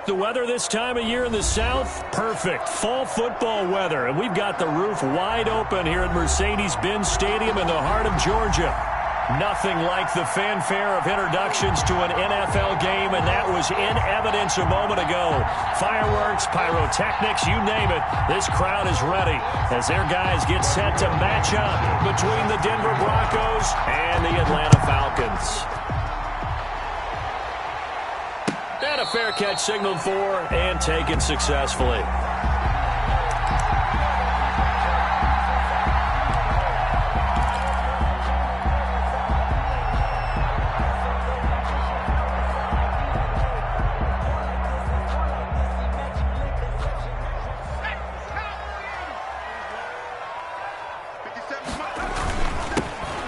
The weather this time of year in the South, perfect. Fall football weather. And we've got the roof wide open here at Mercedes-Benz Stadium in the heart of Georgia. Nothing like the fanfare of introductions to an NFL game, and that was in evidence a moment ago. Fireworks, pyrotechnics, you name it. This crowd is ready as their guys get set to match up between the Denver Broncos and the Atlanta Falcons. And a fair catch signaled for and taken successfully.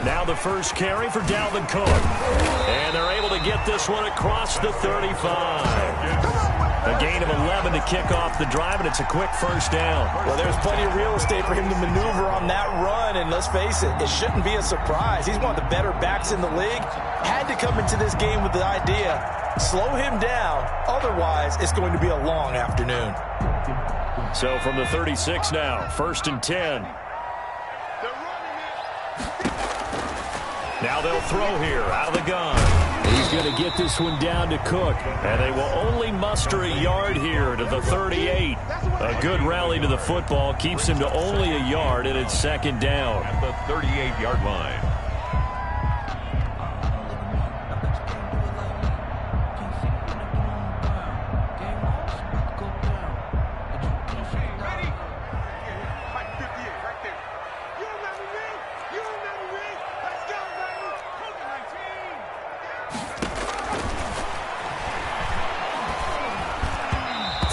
Now the first carry for Dalvin Cook. And they're able to get this one across the 35. A gain of 11 to kick off the drive, and it's a quick first down. Well, there's plenty of real estate for him to maneuver on that run, and let's face it, it shouldn't be a surprise. He's one of the better backs in the league. Had to come into this game with the idea, slow him down, otherwise it's going to be a long afternoon. So from the 36 now, 1st and 10. Now they'll throw here out of the gun. He's going to get this one down to Cook. And they will only muster a yard here to the 38. A good rally to the football keeps him to only a yard, and it's 2nd down. At the 38-yard line.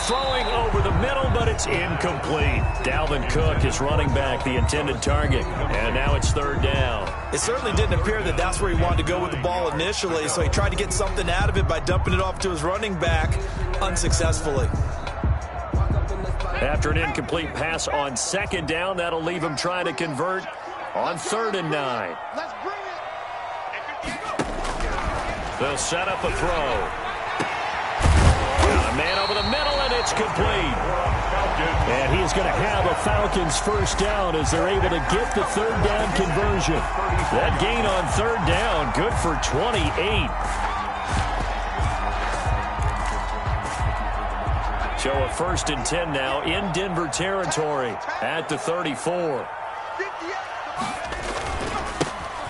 Throwing over the middle, but it's incomplete. Dalvin Cook is running back the intended target, and now it's 3rd down. It certainly didn't appear that that's where he wanted to go with the ball initially, so he tried to get something out of it by dumping it off to his running back unsuccessfully. After an incomplete pass on 2nd down, that'll leave him trying to convert on 3rd and 9. They'll set up a throw. Man over the middle, and it's complete. And he's going to have a Falcons first down as they're able to get the 3rd down conversion. That gain on 3rd down, good for 28. So a 1st and 10 now in Denver territory at the 34.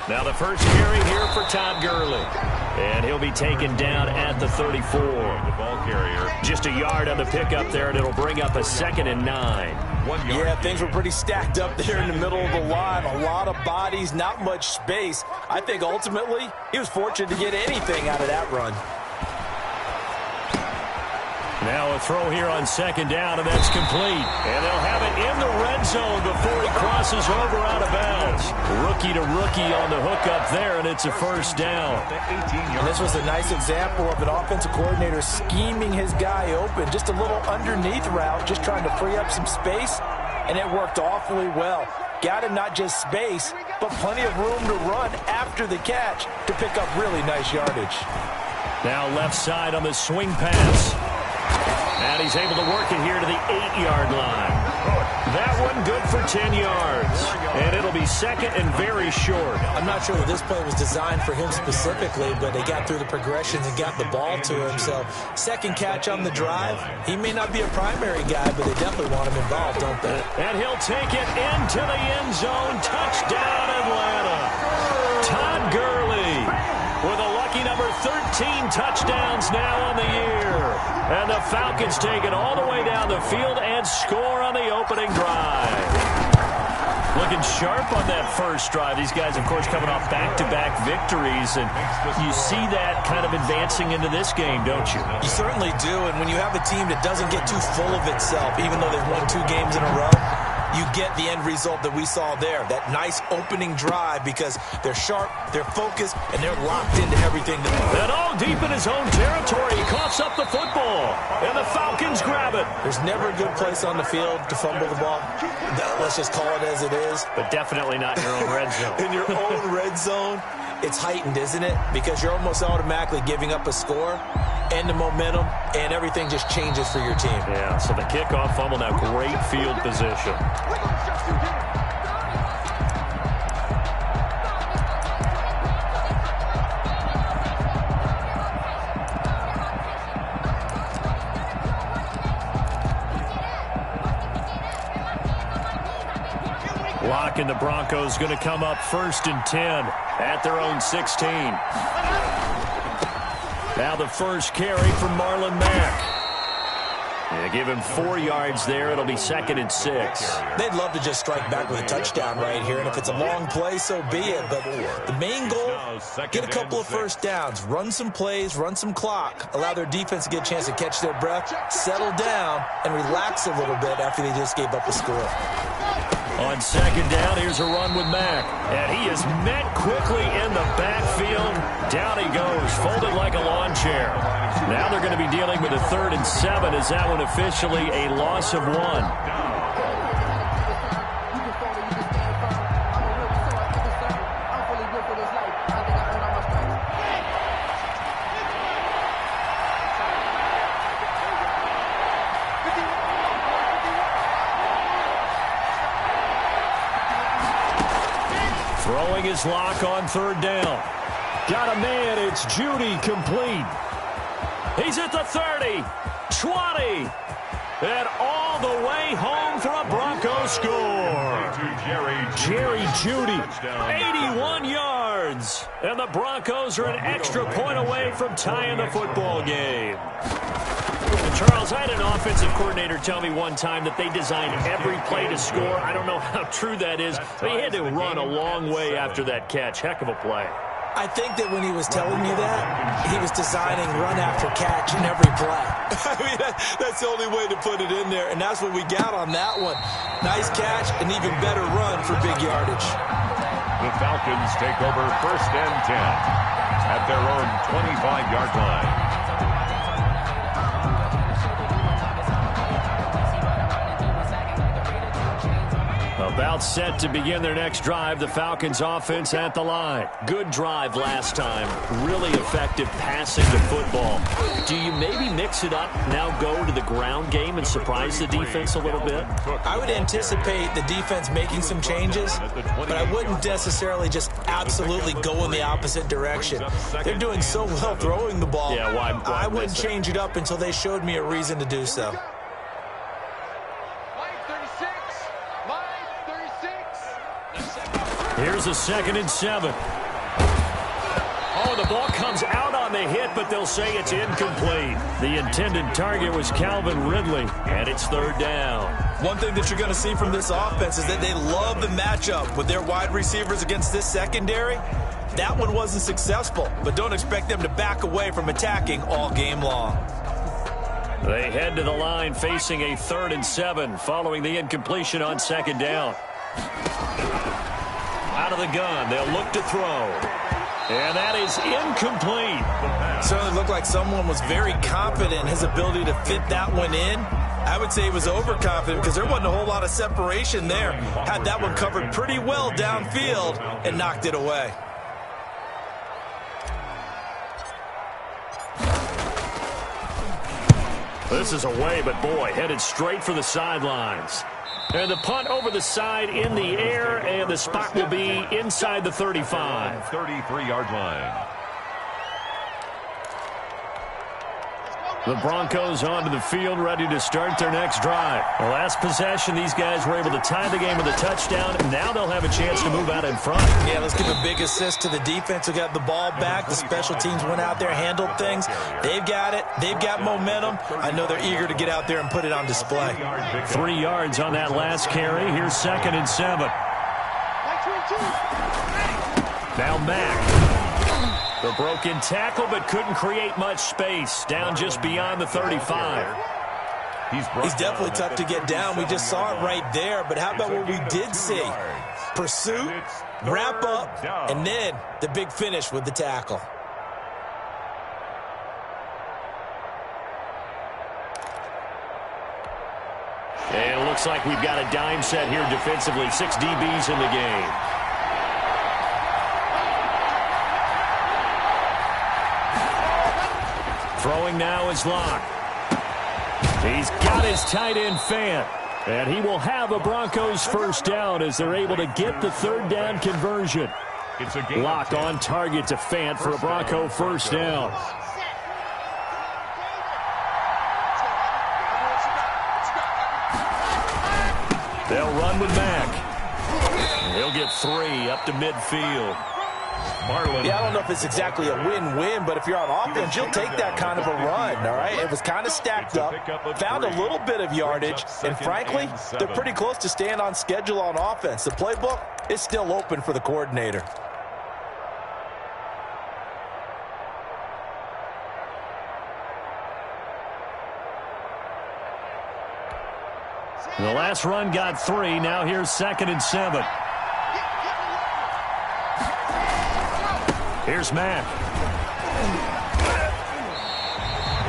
Now the first carry here for Todd Gurley. And he'll be taken down at the 34. The ball carrier. Just a yard on the pickup there, and it'll bring up a 2nd and 9. 1 yard. Yeah, things were pretty stacked up there in the middle of the line. A lot of bodies, not much space. I think ultimately he was fortunate to get anything out of that run. Now a throw here on 2nd down, and that's complete. And they'll have it in the red zone before he crosses over out of bounds. Rookie to rookie on the hook up there, and it's a first down. And this was a nice example of an offensive coordinator scheming his guy open. Just a little underneath route, just trying to free up some space, and it worked awfully well. Got him not just space, but plenty of room to run after the catch to pick up really nice yardage. Now left side on the swing pass. And he's able to work it here to the 8-yard line. That one good for 10 yards. And it'll be 2nd and very short. I'm not sure that this play was designed for him specifically, but they got through the progressions and got the ball to him. So 2nd catch on the drive. He may not be a primary guy, but they definitely want him involved, don't they? And he'll take it into the end zone. Touchdown, Atlanta. Todd Gurley with a lucky number 13 touchdowns now on the year. And the Falcons take it all the way down the field and score on the opening drive. Looking sharp on that first drive. These guys, of course, coming off back-to-back victories. And you see that kind of advancing into this game, don't you? You certainly do. And when you have a team that doesn't get too full of itself, even though they've won 2 games in a row, you get the end result that we saw there, that nice opening drive, because they're sharp, they're focused, and they're locked into everything. And all deep in his own territory, he coughs up the football, and the Falcons grab it. There's never a good place on the field to fumble the ball. Let's just call it as it is. But definitely not in your own red zone. In your own red zone, it's heightened, isn't it? Because you're almost automatically giving up a score. and the momentum, and everything just changes for your team. Yeah, so the kickoff fumble, now great field position. Lock and the Broncos going to come up 1st and 10 at their own 16. Now the first carry from Marlon Mack. Yeah, give him 4 yards there. It'll be 2nd and 6. They'd love to just strike back with a touchdown right here, and if it's a long play, so be it. But the main goal, get a couple of first downs, run some plays, run some clock, allow their defense to get a chance to catch their breath, settle down, and relax a little bit after they just gave up a score. On 2nd down, here's a run with Mack. And he is met quickly in the backfield. Down he goes, folded like a lawn chair. Now they're going to be dealing with a 3rd and 7. Is that one officially a loss of 1? Throwing his lock on 3rd down. Got a man. It's Judy, complete. He's at the 30, 20, and all the way home for a Broncos score. Jerry Judy, 81 yards. And the Broncos are an extra point away from tying the football game. Charles, I had an offensive coordinator tell me one time that they designed every play to score. I don't know how true that is, but he had to run a long way after that catch. Heck of a play. I think that when he was telling me that, he was designing run after catch in every play. I mean, that's the only way to put it in there, and that's what we got on that one. Nice catch, an even better run for big yardage. The Falcons take over 1st and 10 at their own 25-yard line. About set to begin their next drive, the Falcons offense at the line. Good drive last time. Really effective passing the football. Do you maybe mix it up, now go to the ground game and surprise the defense a little bit? I would anticipate the defense making some changes, but I wouldn't necessarily just absolutely go in the opposite direction. They're doing so well throwing the ball. Yeah, why I wouldn't change it up until they showed me a reason to do so. Here's a 2nd and 7. Oh, the ball comes out on the hit, but they'll say it's incomplete. The intended target was Calvin Ridley, and it's 3rd down. One thing that you're going to see from this offense is that they love the matchup with their wide receivers against this secondary. That one wasn't successful, but don't expect them to back away from attacking all game long. They head to the line facing a 3rd and 7 following the incompletion on 2nd down. Out of the gun, they'll look to throw. And that is incomplete. Certainly looked like someone was very confident in his ability to fit that one in. I would say he was overconfident because there wasn't a whole lot of separation there. Had that one covered pretty well downfield and knocked it away. This is away, but boy, headed straight for the sidelines. And the punt over the side in the air, and the spot will be inside the 35. 33-yard line. The Broncos onto the field, ready to start their next drive. The last possession, these guys were able to tie the game with a touchdown. Now they'll have a chance to move out in front. Yeah, let's give a big assist to the defense who got the ball back. The special teams went out there, handled things. They've got it. They've got momentum. I know they're eager to get out there and put it on display. 3 yards on that last carry. Here's 2nd and 7. Now Mack. The broken tackle, but couldn't create much space. Down just beyond the 35. He's definitely tough to get down. We just saw it right there. But how about what we did see? Pursuit, wrap up, and then the big finish with the tackle. And it looks like we've got a dime set here defensively. 6 DBs in the game. Throwing now is Locke. He's got his tight end Fant. And he will have a Broncos first down as they're able to get the third down conversion. Locke on target to Fant for a Bronco first down. They'll run with Mack. He'll get 3 up to midfield. Yeah, I don't know if it's exactly a win-win, but if you're on offense, you'll take that kind of a run, all right? It was kind of stacked up, found a little bit of yardage, and frankly, they're pretty close to staying on schedule on offense. The playbook is still open for the coordinator. The last run got 3. Now here's 2nd and 7. Here's Mack.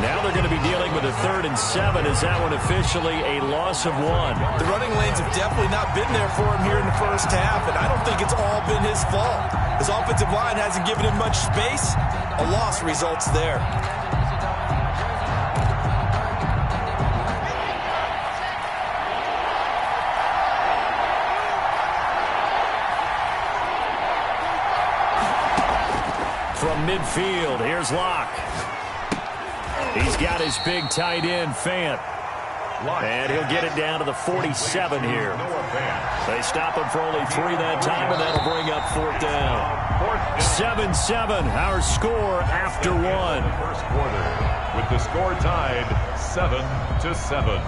Now they're going to be dealing with a 3rd and 7. Is that one officially a loss of 1? The running lanes have definitely not been there for him here in the first half, and I don't think it's all been his fault. His offensive line hasn't given him much space. A loss results there. From midfield, here's Locke. He's got his big tight end, Fant. And he'll get it down to the 47 here. They stop him for only 3 that time, and that'll bring up 4th down. 7-7, our score after 1. First quarter, with the score tied 7-7.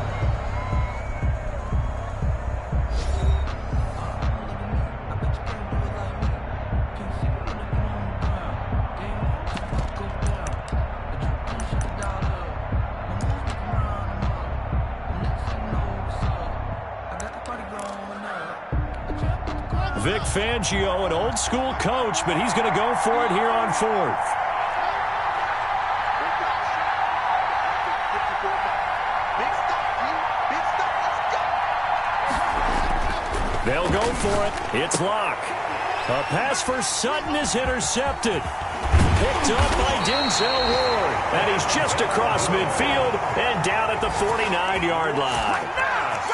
Vic Fangio, an old-school coach, but he's going to go for it here on 4th. They'll go for it. It's Locke. A pass for Sutton is intercepted. Picked up by Denzel Ward. And he's just across midfield and down at the 49-yard line.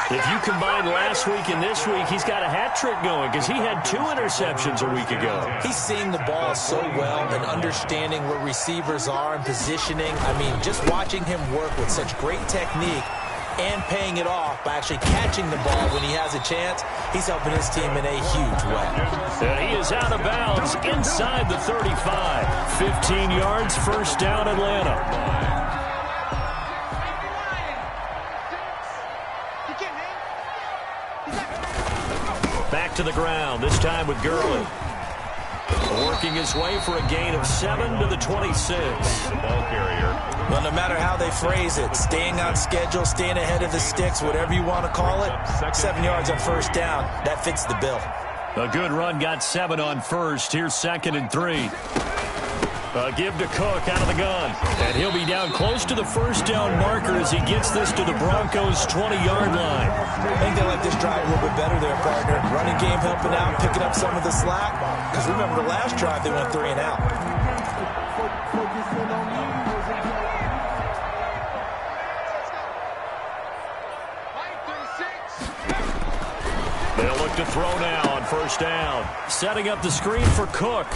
If you combine last week and this week, he's got a hat trick going because he had 2 interceptions a week ago. He's seeing the ball so well and understanding where receivers are and positioning. I mean, just watching him work with such great technique and paying it off by actually catching the ball when he has a chance, he's helping his team in a huge way. And he is out of bounds inside the 35. 15 yards, first down, Atlanta. Back to the ground, this time with Gurley. Working his way for a gain of 7 to the 26. Ball carrier. Well, no matter how they phrase it, staying on schedule, staying ahead of the sticks, whatever you want to call it, 7 yards on first down, that fits the bill. A good run got 7 on first. Here's 2nd and 3. Give to Cook out of the gun. And he'll be down close to the first down marker as he gets this to the Broncos' 20-yard line. I think they like this drive a little bit better there, partner. Running game helping out, picking up some of the slack. Because remember, the last drive they went 3 and out. They'll look to throw now on first down. Setting up the screen for Cook.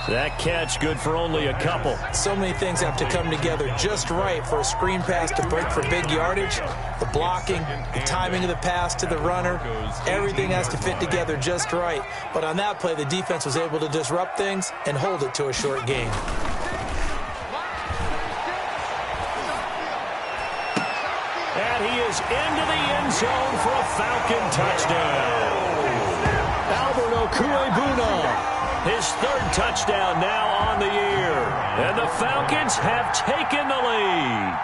That catch good for only a couple. So many things have to come together just right for a screen pass to break for big yardage. The blocking, the timing of the pass to the runner, everything has to fit together just right. But on that play, the defense was able to disrupt things and hold it to a short game. And he is into the end zone for a Falcon touchdown. Albert Okwuegbunam. His 3rd touchdown now on the year. And the Falcons have taken the lead.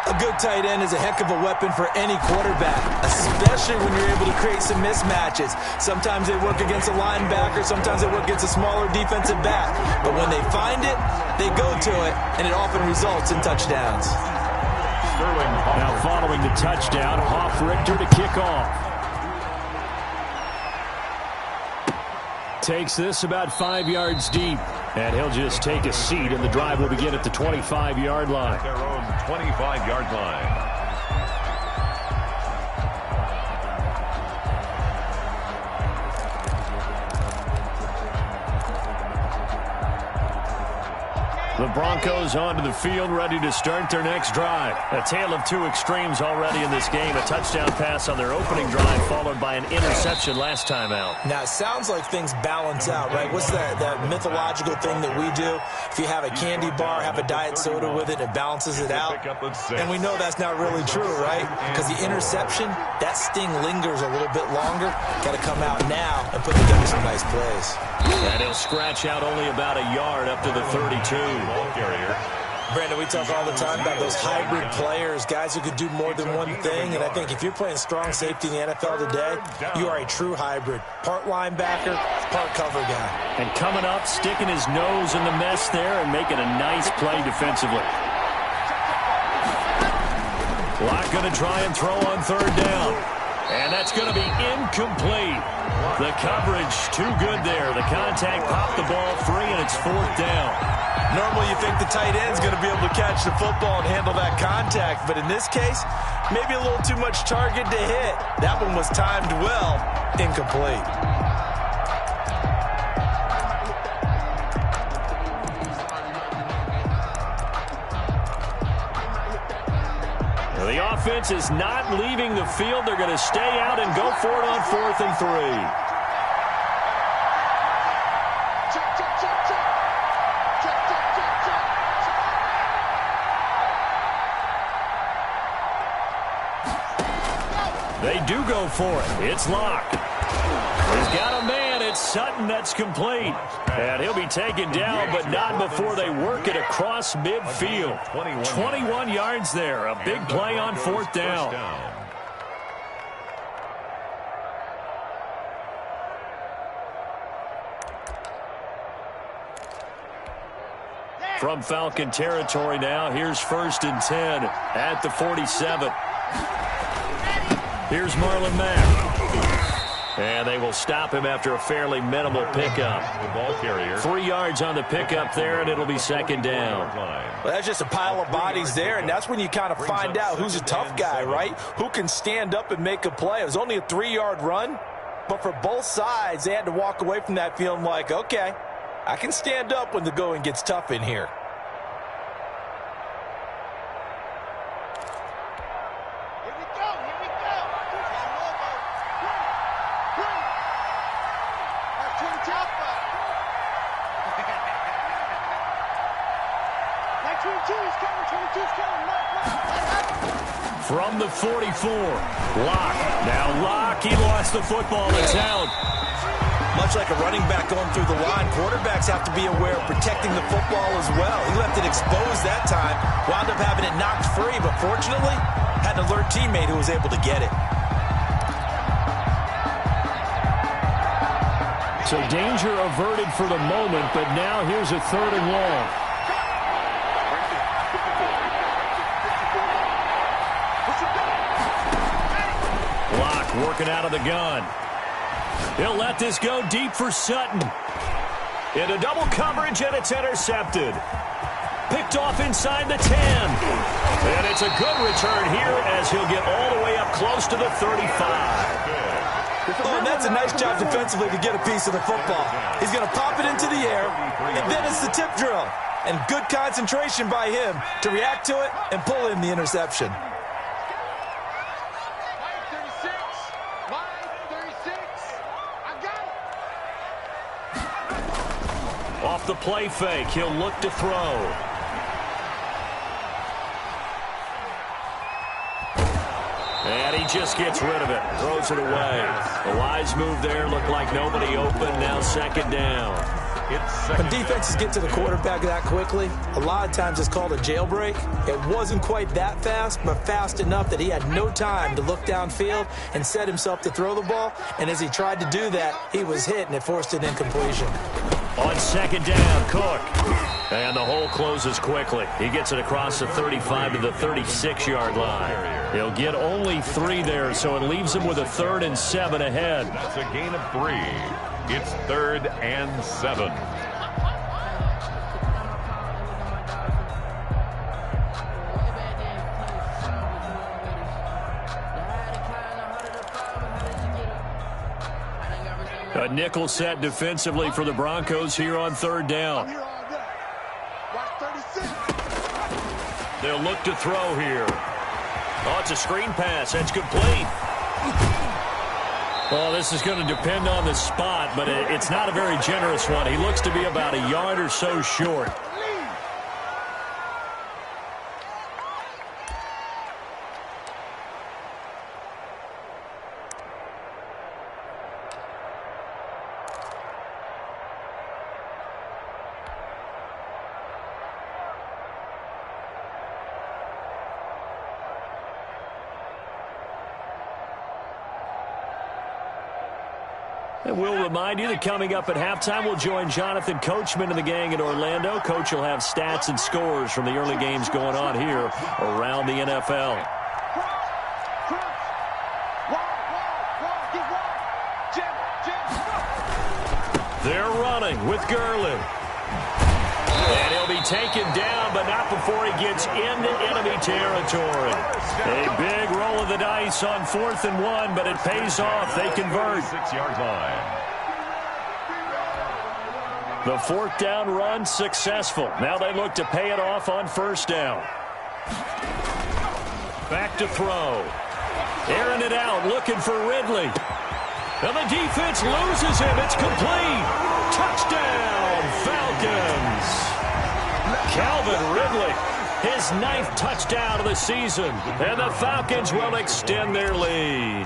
A good tight end is a heck of a weapon for any quarterback, especially when you're able to create some mismatches. Sometimes they work against a linebacker, sometimes they work against a smaller defensive back. But when they find it, they go to it, and it often results in touchdowns. Now following the touchdown, Hoff-Richter to kick off. Takes this about 5 yards deep. And he'll just take a seat, and the drive will begin at the 25-yard line. At their own 25-yard line. The Broncos onto the field, ready to start their next drive. A tale of two extremes already in this game. A touchdown pass on their opening drive, followed by an interception last time out. Now, it sounds like things balance out, right? What's that mythological thing that we do? If you have a candy bar, have a diet soda with it, it balances it out. And we know that's not really true, right? Because the interception, that sting lingers a little bit longer. Got to come out now and put together some nice plays. And he'll scratch out only about a yard up to the 32. Ball carrier. Brandon, we talk all the time about those hybrid players, guys who could do more than one thing. And I think if you're playing strong safety in the NFL today, you are a true hybrid. Part linebacker, part cover guy. And coming up, sticking his nose in the mess there and making a nice play defensively. Locke going to try and throw on third down. And that's going to be incomplete. The coverage too good there. The contact popped the ball free, and it's fourth down. Normally you think the tight end's going to be able to catch the football and handle that contact, but in this case, maybe a little too much target to hit. That one was timed well, incomplete. The offense is not leaving the field. They're going to stay out and go for it on 4th and 3. They do go for it. It's Locke. He's got a man. It's Sutton. That's complete. And he'll be taken down, but not before they work it across midfield. 21 yards there. A big play on 4th down. From Falcon territory now, here's 1st and 10 at the 47. Here's Marlon Mack. And they will stop him after a fairly minimal pickup. The ball carrier. 3 yards on the pickup there, and it'll be 2nd down. Well, that's just a pile of bodies there, and that's when you kind of find out who's a tough guy, right? Who can stand up and make a play. It was only a 3-yard run, but for both sides, they had to walk away from that feeling like, okay, I can stand up when the going gets tough in here. From the 44, Locke. Now Locke, he lost the football. It's out. Much like a running back going through the line, quarterbacks have to be aware of protecting the football as well. He left it exposed that time, wound up having it knocked free, but fortunately, had an alert teammate who was able to get it. So danger averted for the moment, but now here's a 3rd and long. Working out of the gun. He'll let this go deep for Sutton. Into double coverage, and it's intercepted. Picked off inside the 10. And it's a good return here as he'll get all the way up close to the 35. Oh, and that's a nice job defensively to get a piece of the football. He's going to pop it into the air, and then it's the tip drill. And good concentration by him to react to it and pull in the interception. Off the play fake, he'll look to throw. And he just gets rid of it, throws it away. A wise move there, looked like nobody open, now 2nd down. When defenses get to the quarterback that quickly, a lot of times it's called a jailbreak. It wasn't quite that fast, but fast enough that he had no time to look downfield and set himself to throw the ball. And as he tried to do that, he was hit, and it forced an incompletion. On 2nd down, Cook. And the hole closes quickly. He gets it across the 35 to the 36-yard line. He'll get only 3 there, so it leaves him with a 3rd and 7 ahead. That's a gain of 3. It's 3rd and 7. A nickel set defensively for the Broncos here on third down. They'll look to throw here. Oh, it's a screen pass. That's complete. Well, this is going to depend on the spot, but it's not a very generous one. He looks to be about a yard or so short. And we'll remind you that coming up at halftime, we'll join Jonathan Coachman and the gang in Orlando. Coach will have stats and scores from the early games going on here around the NFL. They're running with Gurley. And he'll be taken down, but not before he gets into enemy territory. A big roll of the dice on 4th and 1, but it pays off. They convert. 6-yard line. The 4th down run successful. Now they look to pay it off on 1st down. Back to throw. Airing it out, looking for Ridley. And the defense loses him. It's complete. Touchdown, Falcons. Calvin Ridley, his 9th touchdown of the season. And the Falcons will extend their lead.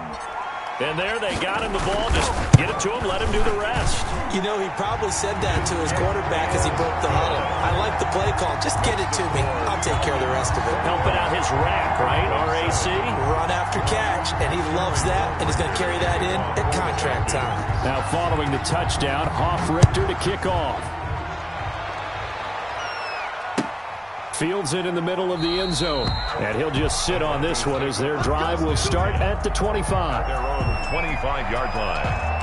And there they got him the ball. Just get it to him, let him do the rest. You know, he probably said that to his quarterback as he broke the huddle. I like the play call. Just get it to me. I'll take care of the rest of it. Helping out his rack, right? RAC. Run after catch. And he loves that, and he's going to carry that in at contract time. Now following the touchdown, Hoff-Richter to kick off. Fields it in the middle of the end zone. And he'll just sit on this one as their drive will start at the 25. Their own 25-yard line.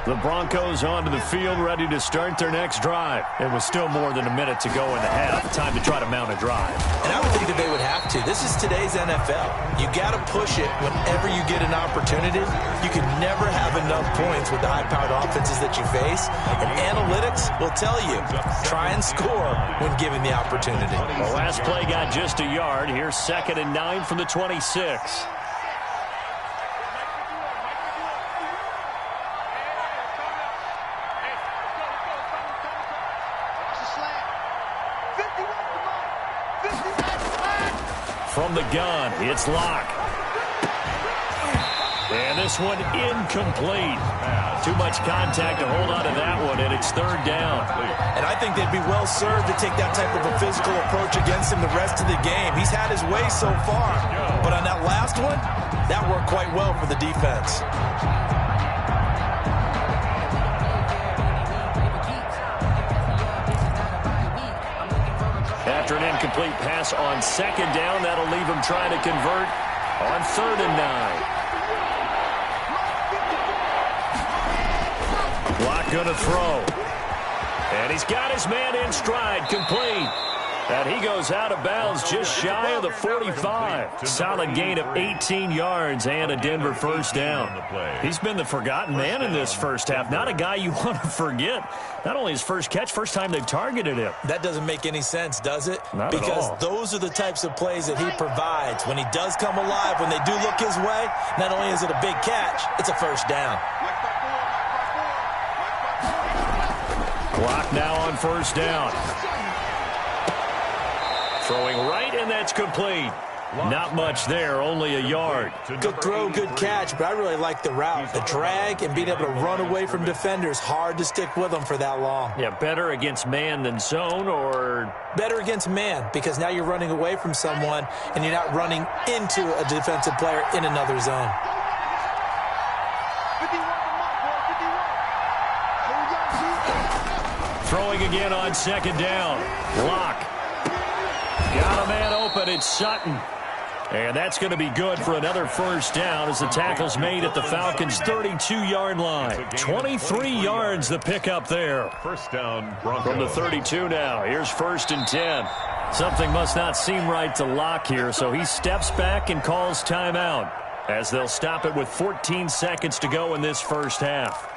The Broncos onto the field, ready to start their next drive. It was still more than a minute to go in the half. Time to try to mount a drive. And I would think that they would have to. This is today's NFL. You got to push it whenever you get an opportunity. You can never have enough points with the high-powered offenses that you face. And analytics will tell you, try and score when given the opportunity. The last play got just a yard. Here's 2nd and 9 from the 26. From the gun, it's Locke. And this one incomplete. Too much contact to hold on to that one, and it's 3rd down. And I think they'd be well served to take that type of a physical approach against him the rest of the game. He's had his way so far. But on that last one, that worked quite well for the defense. After an incomplete pass on 2nd down, that'll leave him trying to convert on 3rd and 9. Locke going to throw. And he's got his man in stride, complete. And he goes out of bounds just shy of the 45. Solid gain of 18 yards and a Denver 1st down. He's been the forgotten man in this first half. Not a guy you want to forget. Not only his first catch, first time they've targeted him. That doesn't make any sense, does it? Not at all. Because those are the types of plays that he provides. When he does come alive, when they do look his way, not only is it a big catch, it's a 1st down. Clock now on 1st down. Throwing right, and that's complete. Not much there, only a yard. Good throw, good catch, but I really like the route. The drag and being able to run away from defenders, hard to stick with them for that long. Yeah, better against man than zone, or? Better against man, because now you're running away from someone, and you're not running into a defensive player in another zone. Throwing again on 2nd down. Locke. Got a man open. It's Sutton. And that's going to be good for another 1st down as the tackle's made at the Falcons' 32-yard line. 23 yards the pickup there. 1st down, Broncos. From the 32 now. Here's 1st and 10. Something must not seem right to Locke here, so he steps back and calls timeout. as they'll stop it with 14 seconds to go in this first half.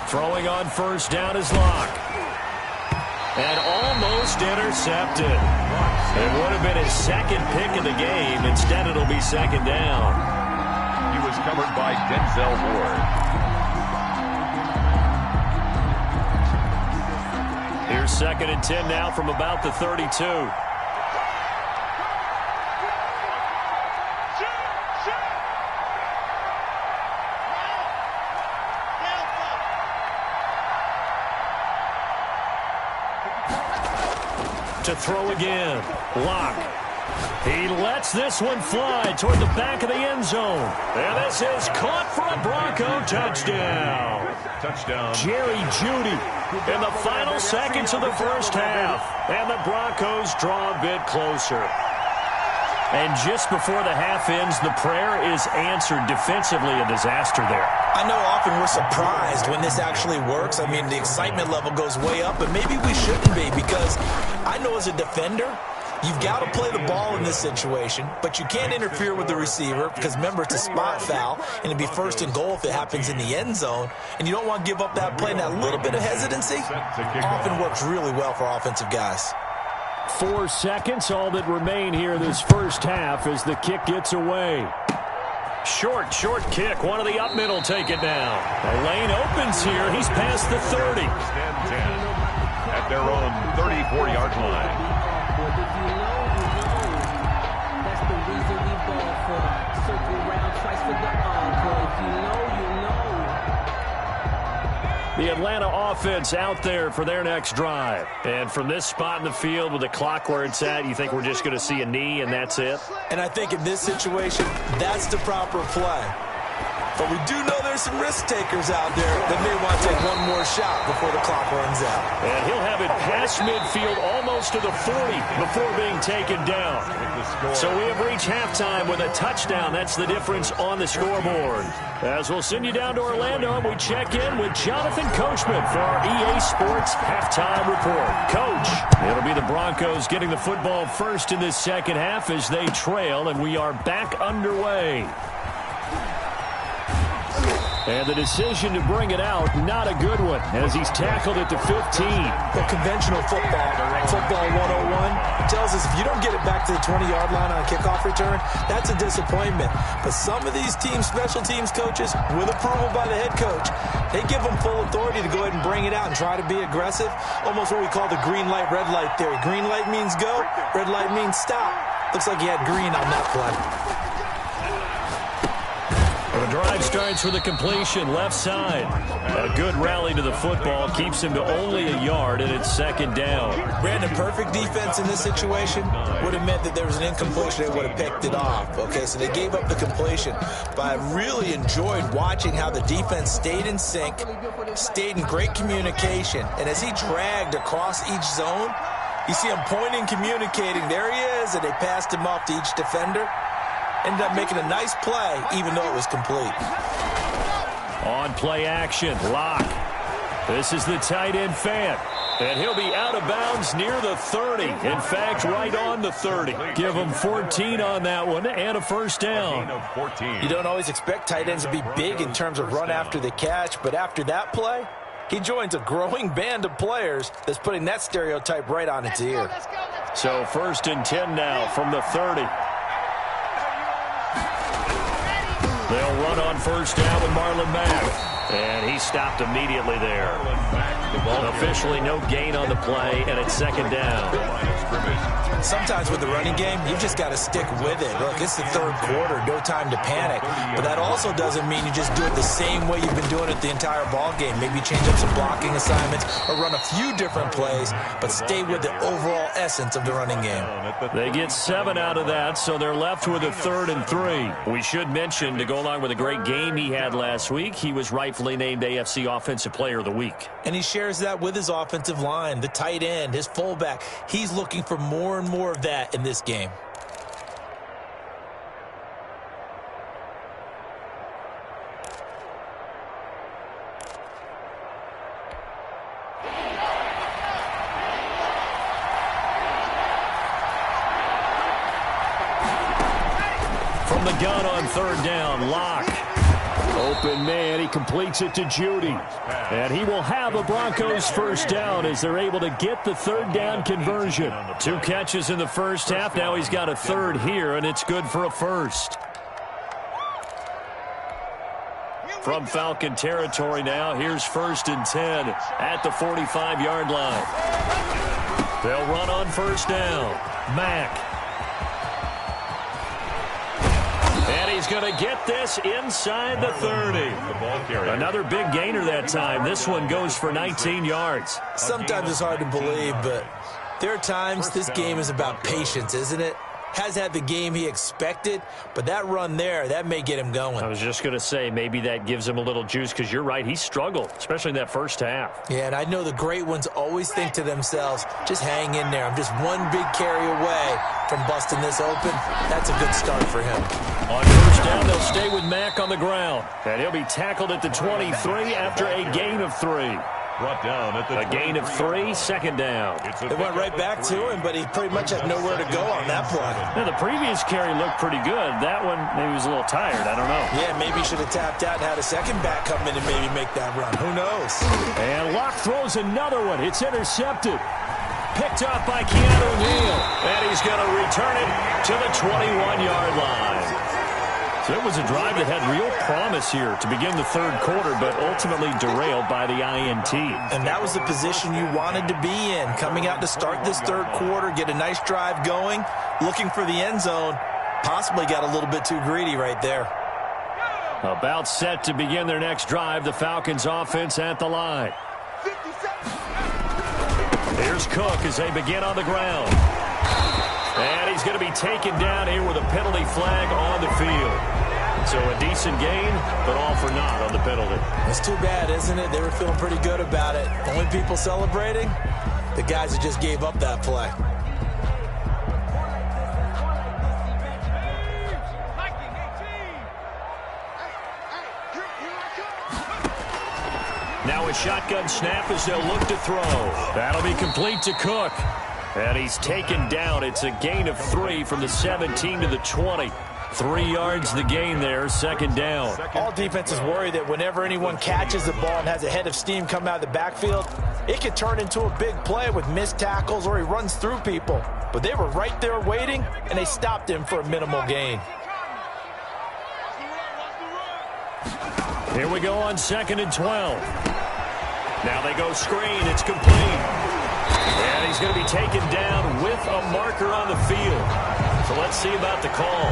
Throwing on first down is Locke. And almost intercepted. It would have been his second pick of the game. Instead, it'll be second down. He was covered by Denzel Ward. Here's second and 10 now from about the 32. To throw again. Locke. He lets this one fly toward the back of the end zone. And this is caught for a Bronco touchdown. Touchdown. Jerry Jeudy in the final seconds of the first half. And the Broncos draw a bit closer. And just before the half ends, the prayer is answered. Defensively, a disaster there. I know often we're surprised when this actually works. I mean, the excitement level goes way up, but maybe we shouldn't be, because I know as a defender, you've got to play the ball in this situation, but you can't interfere with the receiver because, remember, it's a spot foul, and it'd be first and goal if it happens in the end zone, and you don't want to give up that play. And that little bit of hesitancy often works really well for offensive guys. 4 seconds, all that remain here this first half as the kick gets away. Short kick. One of the up middle take it down. The lane opens here. He's past the 30. At their own 34-yard line. That's the reason we ball for. Circle round twice for the encore. If you know, you know. The Atlanta offense out there for their next drive. And from this spot in the field with the clock where it's at, you think we're just going to see a knee and that's it? And I think in this situation, that's the proper play. But we do know there's some risk takers out there that may want to take one more shot before the clock runs out. And he'll have it past midfield almost to the 40 before being taken down. So we have reached halftime with a touchdown. That's the difference on the scoreboard. As we'll send you down to Orlando, we check in with Jonathan Coachman for our EA Sports Halftime Report. Coach, it'll be the Broncos getting the football first in this second half as they trail, and we are back underway. And the decision to bring it out, not a good one, as he's tackled at the 15. Well, conventional football 101, tells us if you don't get it back to the 20-yard line on a kickoff return, that's a disappointment. But some of these special teams coaches, with approval by the head coach, they give them full authority to go ahead and bring it out and try to be aggressive, almost what we call the green light, red light theory. Green light means go, red light means stop. Looks like he had green on that play. The drive starts with a completion left side. A good rally to the football keeps him to only a yard, and it's second down. Brandon, perfect defense in this situation would have meant that there was an incompletion. They would have picked it off. Okay, so they gave up the completion. But I really enjoyed watching how the defense stayed in sync, stayed in great communication. And as he dragged across each zone, you see him pointing, communicating. There he is, and they passed him off to each defender. Ended up making a nice play, even though it was complete. On play action, Locke. This is the tight end Fant. And he'll be out of bounds near the 30. In fact, right on the 30. Give him 14 on that one and a first down. You don't always expect tight ends to be big in terms of run after the catch, but after that play, he joins a growing band of players that's putting that stereotype right on its ear. So first and 10 now from the 30. They'll run on first down with Marlon Mack. And he stopped immediately there. Officially no gain on the play, and it's second down. Sometimes with the running game, you've just got to stick with it. Look, it's the third quarter, no time to panic. But that also doesn't mean you just do it the same way you've been doing it the entire ball game. Maybe change up some blocking assignments or run a few different plays, but stay with the overall essence of the running game. They get 7 out of that, so they're left with a 3rd and 3. We should mention, to go along with a great game he had last week, he was rightfully named AFC Offensive Player of the Week. And he shares that with his offensive line, the tight end, his fullback. He's looking for more and more of that in this game. from the gun on third down. Locke. Open man. He completes it to Judy. And he will have a Broncos first down as they're able to get the third down conversion. 2 catches in the first half. Now he's got a third here, and it's good for a first. From Falcon territory now, here's 1st and 10 at the 45-yard line. They'll run on first down. Mack. And he's going to get this inside the 30. Another big gainer that time. This one goes for 19 yards. Sometimes it's hard to believe, but there are times this game is about patience, isn't it? Has had the game he expected, but that run there, that may get him going. I was just going to say, maybe that gives him a little juice, because you're right, he struggled, especially in that first half. Yeah, and I know the great ones always think to themselves, just hang in there. I'm just one big carry away from busting this open. That's a good start for him. On first down, they'll stay with Mack on the ground, and he'll be tackled at the 23 after a gain of 3. Brought down at the a gain of 3, second down. It went right back to him, but he pretty much had nowhere to go on that play. Now, the previous carry looked pretty good. That one, maybe he was a little tired. I don't know. Yeah, maybe he should have tapped out and had a second back come in and maybe make that run. Who knows? And Locke throws another one. It's intercepted. Picked up by Keanu Neal. And he's going to return it to the 21-yard line. So it was a drive that had real promise here to begin the third quarter, but ultimately derailed by the INT. And that was the position you wanted to be in, coming out to start this third quarter, get a nice drive going, looking for the end zone. Possibly got a little bit too greedy right there. About set to begin their next drive, the Falcons offense at the line. Here's Cook as they begin on the ground. And he's going to be taken down here with a penalty flag on the field. So a decent gain, but all for naught on the penalty. It's too bad, isn't it? They were feeling pretty good about it. Only people celebrating, the guys that just gave up that play. Now a shotgun snap as they'll look to throw. That'll be complete to Cook. And he's taken down. It's a gain of 3 from the 17 to the 20. 3 yards the gain there, second down. All defenses worry that whenever anyone catches the ball and has a head of steam come out of the backfield, it could turn into a big play with missed tackles or he runs through people. But they were right there waiting, and they stopped him for a minimal gain. Here we go on 2nd and 12. Now they go screen. It's complete. And he's going to be taken down with a marker on the field. So let's see about the call.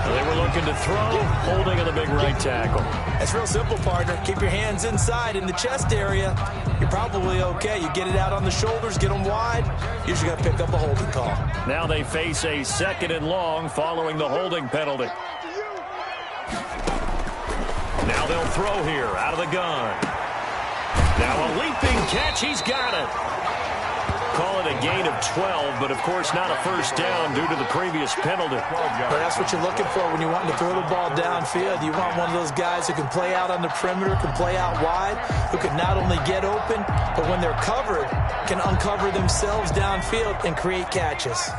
They were looking to throw, holding on the big right tackle. That's real simple, partner. Keep your hands inside in the chest area. You're probably okay. You get it out on the shoulders, get them wide. You're just going to pick up a holding call. Now they face a 2nd and long following the holding penalty. Now they'll throw here out of the gun. Now a leaping catch. He's got it. Call it a gain of 12, but of course not a first down due to the previous penalty. But that's what you're looking for when you want to throw the ball downfield. You want one of those guys who can play out on the perimeter, can play out wide, who can not only get open, but when they're covered, can uncover themselves downfield and create catches.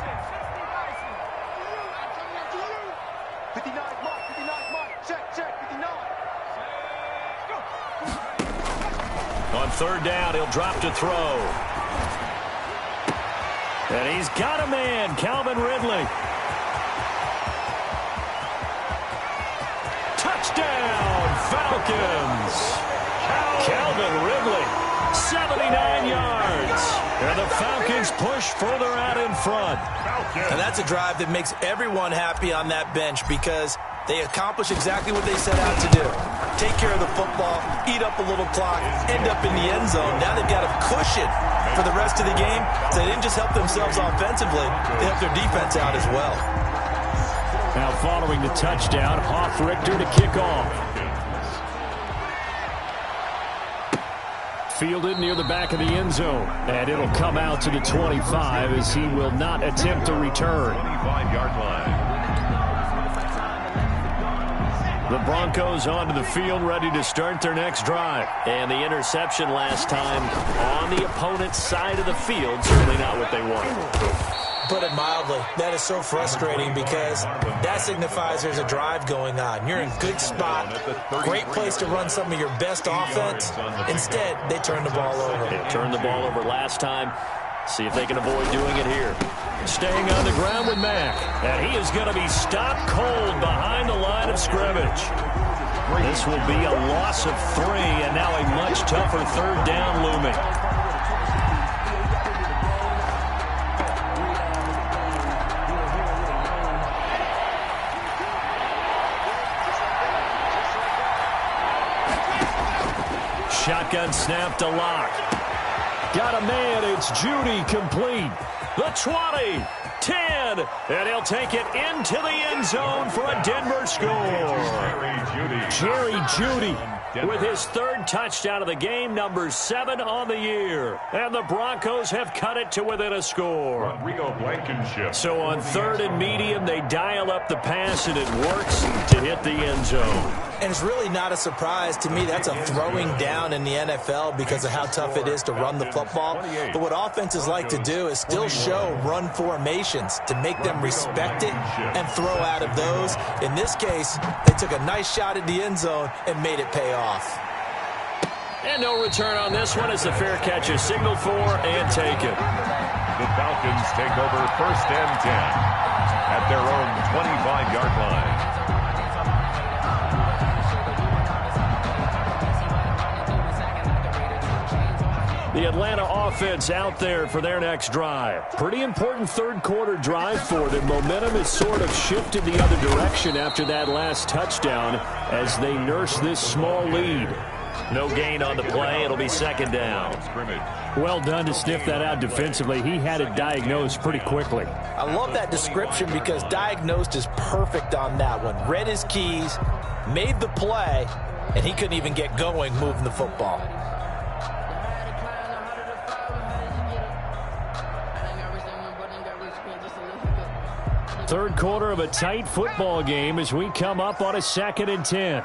On third down, he'll drop to throw. And he's got a man, Calvin Ridley. Touchdown, Falcons. Calvin Ridley, 79 yards. And the Falcons push further out in front. And that's a drive that makes everyone happy on that bench because they accomplish exactly what they set out to do. Take care of the football, eat up a little clock, end up in the end zone. Now they've got a cushion for the rest of the game. So they didn't just help themselves offensively, they helped their defense out as well. Now following the touchdown, Hoff-Richter to kick off. Fielded near the back of the end zone. And it'll come out to the 25 as he will not attempt a return. 25-yard line. The Broncos onto the field, ready to start their next drive. And the interception last time on the opponent's side of the field, certainly not what they wanted. put it mildly. That is so frustrating because that signifies there's a drive going on. You're in a good spot, great place to run some of your best offense. Instead, they turn the ball over. They turned the ball over last time. See if they can avoid doing it here. Staying on the ground with Mack. And he is going to be stopped cold behind the line of scrimmage. This will be a loss of 3, and now a much tougher third down looming. Shotgun snap to Lock. Got a man, it's Judy complete. The 20, 10, and he'll take it into the end zone for a Denver score. Jerry Judy with his 3rd touchdown of the game, number 7 on the year. And the Broncos have cut it to within a score. So on 3rd and medium, they dial up the pass, and it works to hit the end zone. And it's really not a surprise to me. That's a throwing down in the NFL because of how tough it is to run the football. But what offenses like to do is still show run formations to make them respect it and throw out of those. In this case, they took a nice shot at the end zone and made it pay off. And no return on this one as the fair catch is signaled for and taken. The Falcons take over 1st and 10 at their own 25-yard line. The Atlanta offense out there for their next drive. Pretty important 3rd quarter drive for them. Momentum has sort of shifted the other direction after that last touchdown as they nurse this small lead. No gain on the play. It'll be 2nd down. Well done to sniff that out defensively. He had it diagnosed pretty quickly. I love that description because diagnosed is perfect on that one. Read his keys, made the play, and he couldn't even get going moving the football. 3rd quarter of a tight football game as we come up on a 2nd and 10.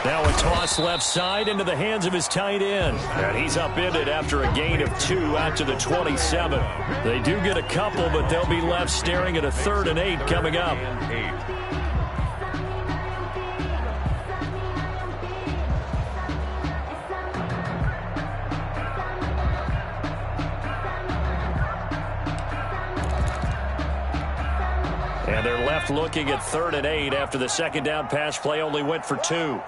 Now a toss left side into the hands of his tight end. And he's upended after a gain of 2 out to the 27. They do get a couple, but they'll be left staring at a 3rd and 8 coming up. And they're left looking at 3rd and 8 after the 2nd down pass play only went for 2.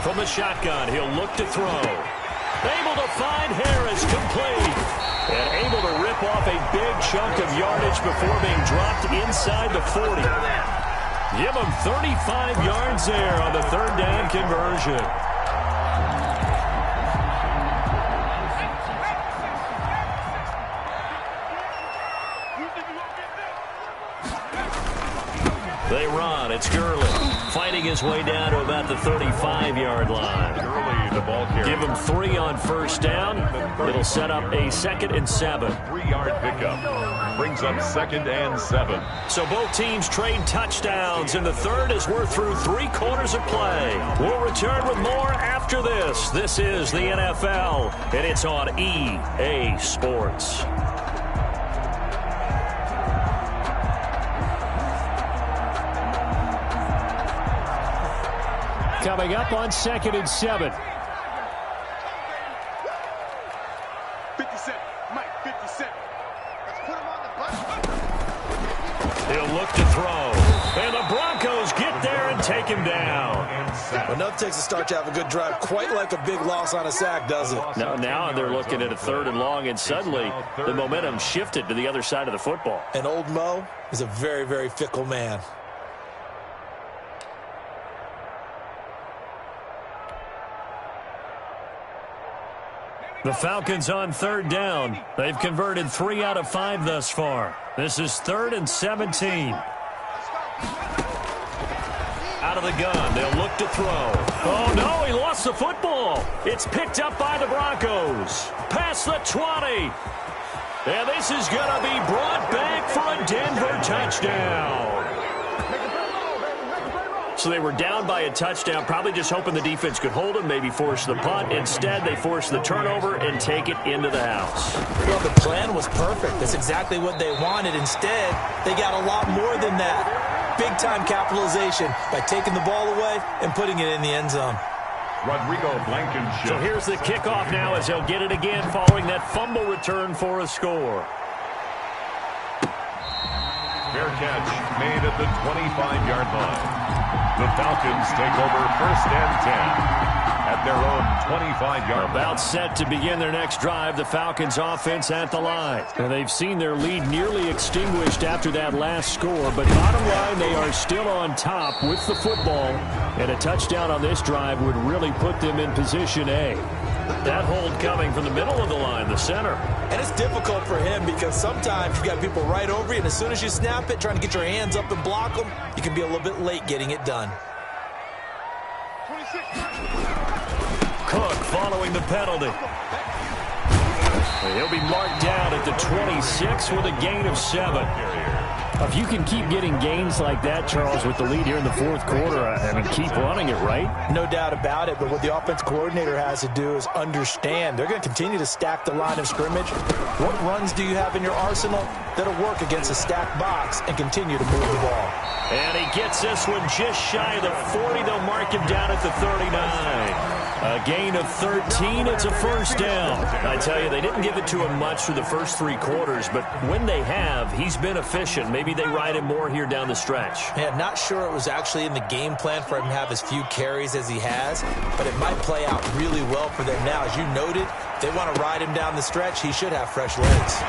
From the shotgun, he'll look to throw. Able to find Harris, complete. And able to rip off a big chunk of yardage before being dropped inside the 40. Give him 35 yards there on the 3rd down conversion. They run. It's Gurley fighting his way down to about the 35-yard line. Gurley, the ball carrier. Give him 3 on 1st down. It'll set up a 2nd and 7. 3-yard pickup. Brings up 2nd and 7. So both teams trade touchdowns in the 3rd as we're through 3 quarters of play. We'll return with more after this. This is the NFL, and it's on EA Sports. Coming up on 2nd and 7. 57, Mike, 57. Let's put him on the bus. He'll look to throw. And the Broncos get there and take him down. Enough takes a start to have a good drive. Quite like a big loss on a sack, does it? Now they're looking at a 3rd and long, and suddenly the momentum shifted to the other side of the football. And old Mo is a very, very fickle man. The Falcons on 3rd down. They've converted 3 out of 5 thus far. This is 3rd and 17. Out of the gun. They'll look to throw. Oh, no, he lost the football. It's picked up by the Broncos. Past the 20. And this is going to be brought back for a Denver touchdown. So they were down by a touchdown, probably just hoping the defense could hold them, maybe force the punt. Instead, they forced the turnover and take it into the house. Well, the plan was perfect. That's exactly what they wanted. Instead, they got a lot more than that. Big-time capitalization by taking the ball away and putting it in the end zone. Rodrigo Blankenship. So here's the kickoff now as he'll get it again following that fumble return for a score. Fair catch made at the 25-yard line. The Falcons take over 1st and 10 at their own 25-yard line. About set to begin their next drive, the Falcons offense at the line. And they've seen their lead nearly extinguished after that last score, but bottom line, they are still on top with the football, and a touchdown on this drive would really put them in position A. That hold coming from the middle of the line, the center. And it's difficult for him because sometimes you got people right over you, and as soon as you snap it, trying to get your hands up and block them, you can be a little bit late getting it done. 26. Cook following the penalty. He'll be marked down at the 26 with a gain of 7. If you can keep getting gains like that, Charles, with the lead here in the fourth quarter, I mean, keep running it, right? No doubt about it, but what the offense coordinator has to do is understand they're going to continue to stack the line of scrimmage. What runs do you have in your arsenal that'll work against a stacked box and continue to move the ball? And he gets this one just shy of the 40. They'll mark him down at the 39. A gain of 13. It's a first down. I tell you, they didn't give it to him much through the first 3 quarters, but when they have, he's been efficient. Maybe they ride him more here down the stretch. Yeah, not sure it was actually in the game plan for him to have as few carries as he has, but it might play out really well for them now. As you noted, if they want to ride him down the stretch, he should have fresh legs.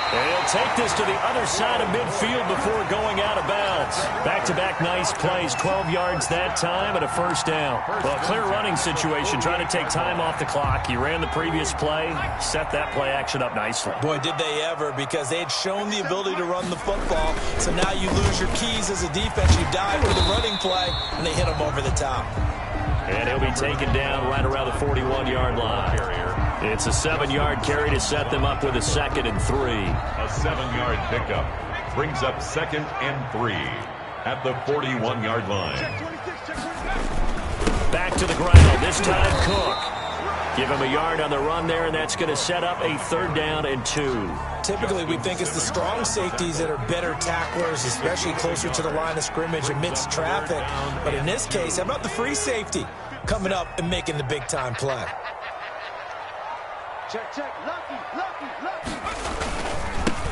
And he'll take this to the other side of midfield before going out of bounds. Back-to-back nice plays, 12 yards that time and a first down. Well, clear running situation, trying to take time off the clock. He ran the previous play, set that play action up nicely. Boy, did they ever, because they had shown the ability to run the football. So now you lose your keys as a defense. You dive for the running play, and they hit him over the top. And he'll be taken down right around the 41-yard line. It's a 7-yard carry to set them up with a 2nd and 3. A 7-yard pickup brings up 2nd and 3 at the 41-yard line. Back to the ground, this time Cook. Give him a yard on the run there, and that's going to set up a 3rd down and 2. Typically, we think it's the strong safeties that are better tacklers, especially closer to the line of scrimmage amidst traffic. But in this case, how about the free safety coming up and making the big-time play? Check, check. Lucky.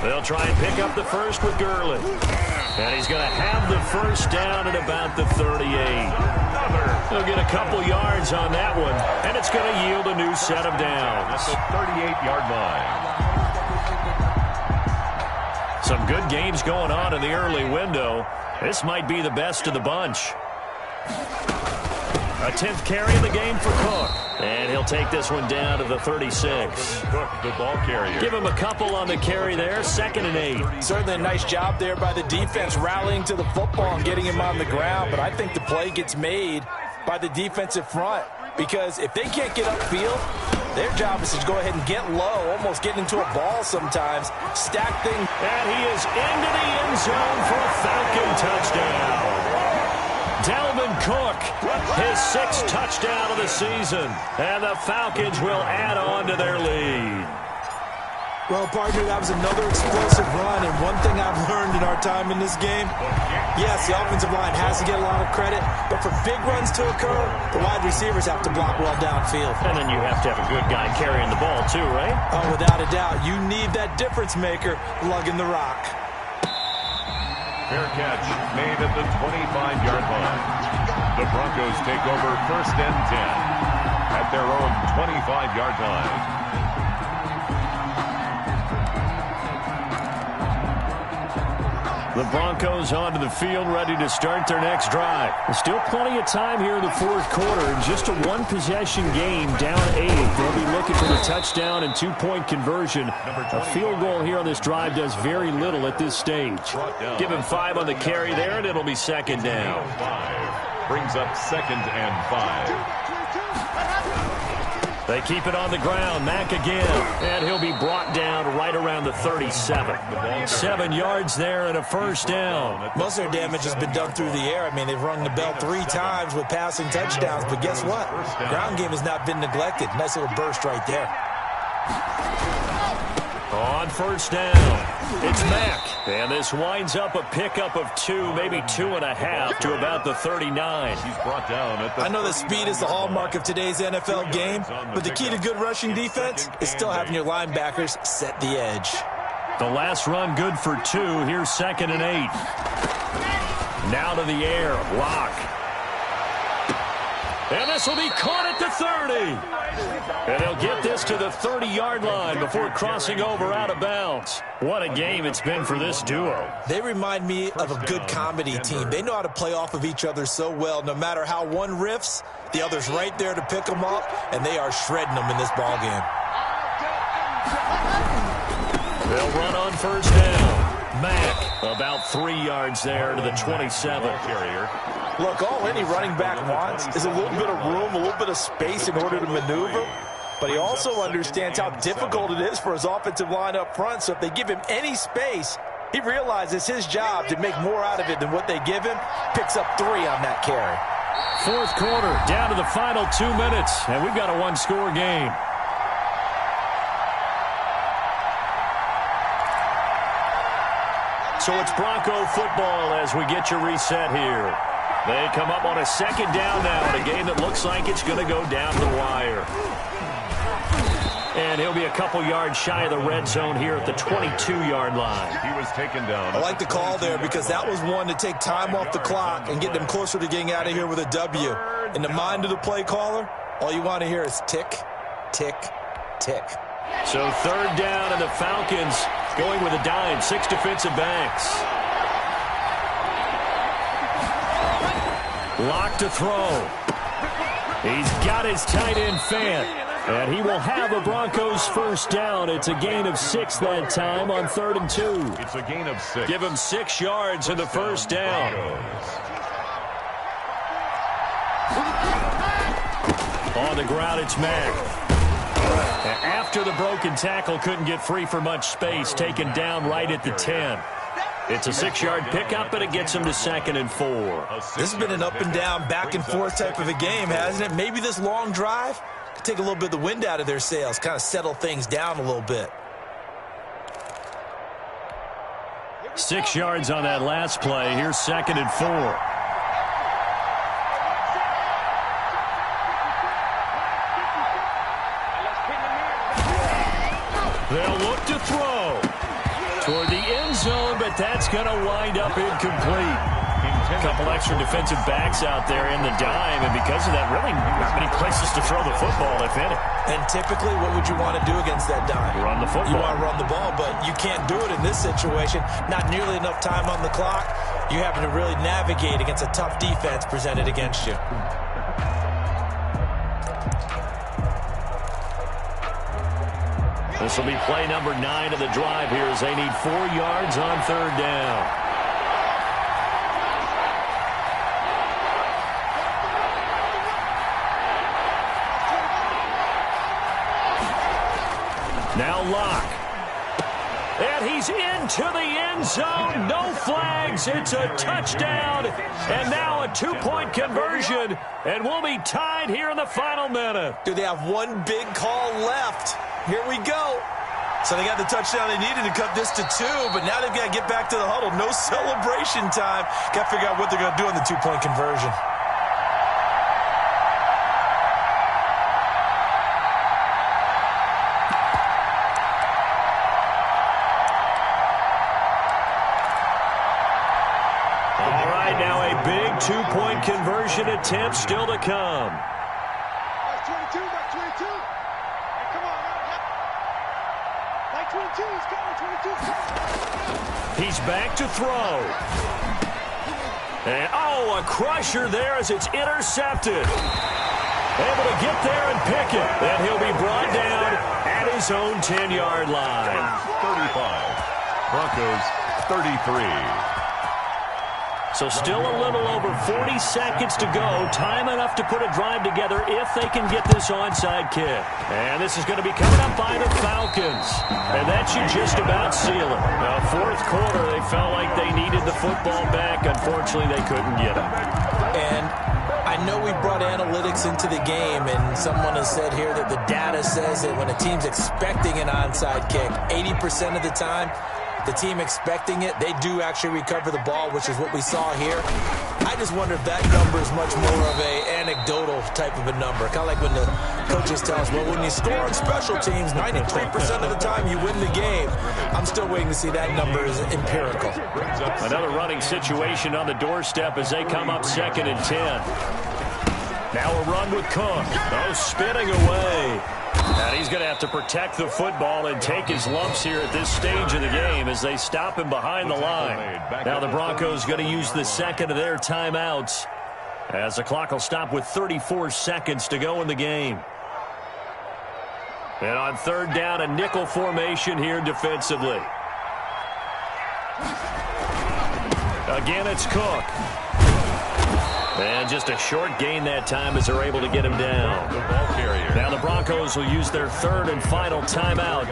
They'll try and pick up the first with Gurley. And he's going to have the first down at about the 38. They'll get a couple yards on that one, and it's going to yield a new set of downs. At the 38-yard line. Some good games going on in the early window. This might be the best of the bunch. A 10th carry of the game for Cook. And he'll take this one down to the 36. Cook, the ball carrier. Give him a couple on the carry there. 2nd and 8. Certainly a nice job there by the defense rallying to the football and getting him on the ground. But I think the play gets made by the defensive front. Because if they can't get upfield, their job is to go ahead and get low, almost get into a ball sometimes. Stack things. And he is into the end zone for a Falcon touchdown. Dalvin Cook, his 6th touchdown of the season. And the Falcons will add on to their lead. Well, partner, that was another explosive run. And one thing I've learned in our time in this game, yes, the offensive line has to get a lot of credit. But for big runs to occur, the wide receivers have to block well downfield. And then you have to have a good guy carrying the ball too, right? Oh, without a doubt. You need that difference maker lugging the rock. Fair catch made at the 25-yard line. The Broncos take over 1st and 10 at their own 25-yard line. The Broncos onto the field, ready to start their next drive. There's still plenty of time here in the fourth quarter. Just a one-possession game, down 8. They'll be looking for the touchdown and 2-point conversion. A field goal here on this drive does very little at this stage. Give him 5 on the carry there, and it'll be 2nd down. 5 brings up 2nd and 5. They keep it on the ground. Mack again. And he'll be brought down right around the 37. 7 yards there and a first down. Most of their damage has been done through the air. I mean, they've rung the bell 3 times with passing touchdowns. But guess what? Ground game has not been neglected. Nice little burst right there. On first down, it's Mack. And this winds up a pickup of 2, maybe 2.5 to about the 39. He's brought down at the I know that speed is the hallmark of today's NFL game, but the key to good rushing defense is still having your linebackers set the edge. The last run good for 2. Here's 2nd and 8. Now to the air. Lock. And this will be caught at the 30. And they'll get this to the 30-yard line before crossing over out of bounds. What a game it's been for this duo. They remind me of a good comedy team. They know how to play off of each other so well. No matter how one riffs, the other's right there to pick them up, and they are shredding them in this ball game. They'll run on first down. Mack about 3 yards there to the 27. carrier. Look, all any running back wants is a little bit of room, a little bit of space in order to maneuver. But he also understands how difficult it is for his offensive line up front. So if they give him any space, he realizes his job to make more out of it than what they give him. Picks up 3 on that carry. 4th quarter, down to the final 2 minutes, and we've got a 1-score game. So it's Bronco football as we get you reset here. They come up on a 2nd down now in a game that looks like it's going to go down the wire. And he'll be a couple yards shy of the red zone here at the 22-yard line. He was taken down. I like the call there because that was one to take time off the clock and get them closer to getting out of here with a W. In the mind of the play caller, all you want to hear is tick, tick, tick. So 3rd down, and the Falcons going with a dime. 6 defensive backs. Lock to throw. He's got his tight end Fant. And he will have a Broncos first down. It's a gain of 6 that time on 3rd and 2. It's a gain of 6. Give him 6 yards in the first down. On the ground, it's Mack. After the broken tackle, couldn't get free for much space, taken down right at the 10. It's a 6-yard pickup, and it gets him to 2nd and 4. This has been an up and down, back and forth type of a game, hasn't it? Maybe this long drive could take a little bit of the wind out of their sails, kind of settle things down a little bit. 6 yards on that last play. Here's 2nd and 4. They'll look to throw toward the end zone, but that's going to wind up incomplete. A couple extra defensive backs out there in the dime, and because of that, really not many places to throw the football, if any. And typically, what would you want to do against that dime? Run the football. You want to run the ball, but you can't do it in this situation. Not nearly enough time on the clock. You're having to really navigate against a tough defense presented against you. This will be play number 9 of the drive here as they need 4 yards on 3rd down. Now Locke. And he's into the end zone. No flags. It's a touchdown. And now a 2-point conversion. And we'll be tied here in the final minute. Do they have one big call left? Here we go. So they got the touchdown they needed to cut this to 2, but now they've got to get back to the huddle. No celebration time. Got to figure out what they're going to do on the 2-point conversion. All right, now a big 2-point conversion attempt still to come. That's 22, that's 22. Hey, come on, man. Like 22, he's coming, 22. He's back to throw. And, oh, a crusher there as it's intercepted. Able to get there and pick it. And he'll be brought down at his own 10-yard line. 35. Broncos 33. So still a little over 40 seconds to go. Time enough to put a drive together if they can get this onside kick. And this is going to be coming up by the Falcons. And that should just about seal it. Now, fourth quarter, they felt like they needed the football back. Unfortunately, they couldn't get it. And I know we brought analytics into the game, and someone has said here that the data says that when a team's expecting an onside kick, 80% of the time, the team expecting it, they do actually recover the ball, which is what we saw here. I just wonder if that number is much more of a anecdotal type of a number. Kind of like when the coaches tell us, well, when you score on special teams, 93% of the time you win the game. I'm still waiting to see that number is empirical. Another running situation on the doorstep as they come up 2nd and 10. Now a run with Cook. Oh, spinning away. And he's going to have to protect the football and take his lumps here at this stage of the game as they stop him behind the line. Now the Broncos going to use the second of their timeouts as the clock will stop with 34 seconds to go in the game. And on 3rd down, a nickel formation here defensively. Again, it's Cook. And just a short gain that time as they're able to get him down. Now the Broncos will use their 3rd and final timeout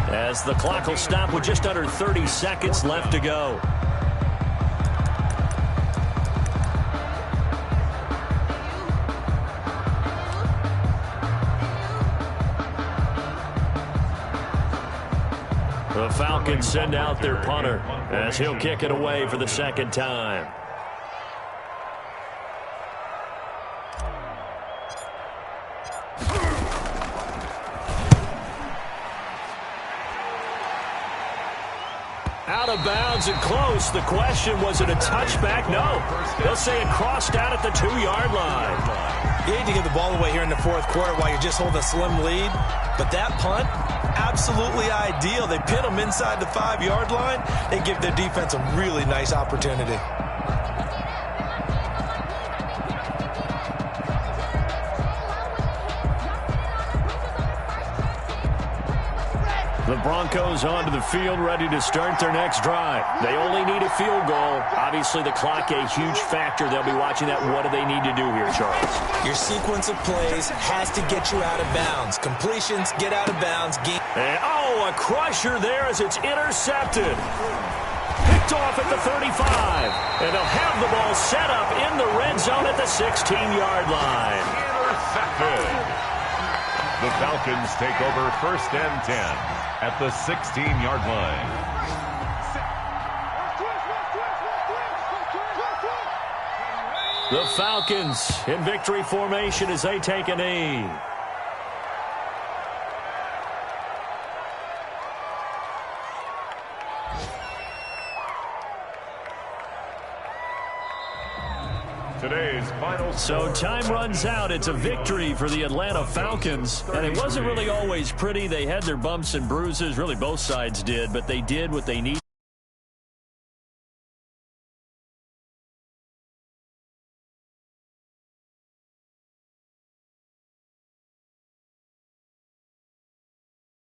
as the clock will stop with just under 30 seconds left to go. The Falcons send out their punter as he'll kick it away for the 2nd time. Out of bounds and close. The question, was it a touchback? No. They'll say it crossed out at the 2-yard line. You hate to give the ball away here in the 4th quarter while you're just holding a slim lead. But that punt, absolutely ideal. They pin them inside the 5-yard line. They give their defense a really nice opportunity. The Broncos onto the field, ready to start their next drive. They only need a field goal. Obviously, the clock a huge factor. They'll be watching that. What do they need to do here, Charles? Your sequence of plays has to get you out of bounds. Completions, get out of bounds. And, a crusher there as it's intercepted. Picked off at the 35. And they'll have the ball set up in the red zone at the 16-yard line. Intercepted. The Falcons take over 1st and 10 at the 16-yard line. The Falcons in victory formation as they take a knee. Today's final So time runs out. It's a victory for the Atlanta Falcons. And it wasn't really always pretty. They had their bumps and bruises. Really, both sides did. But they did what they needed.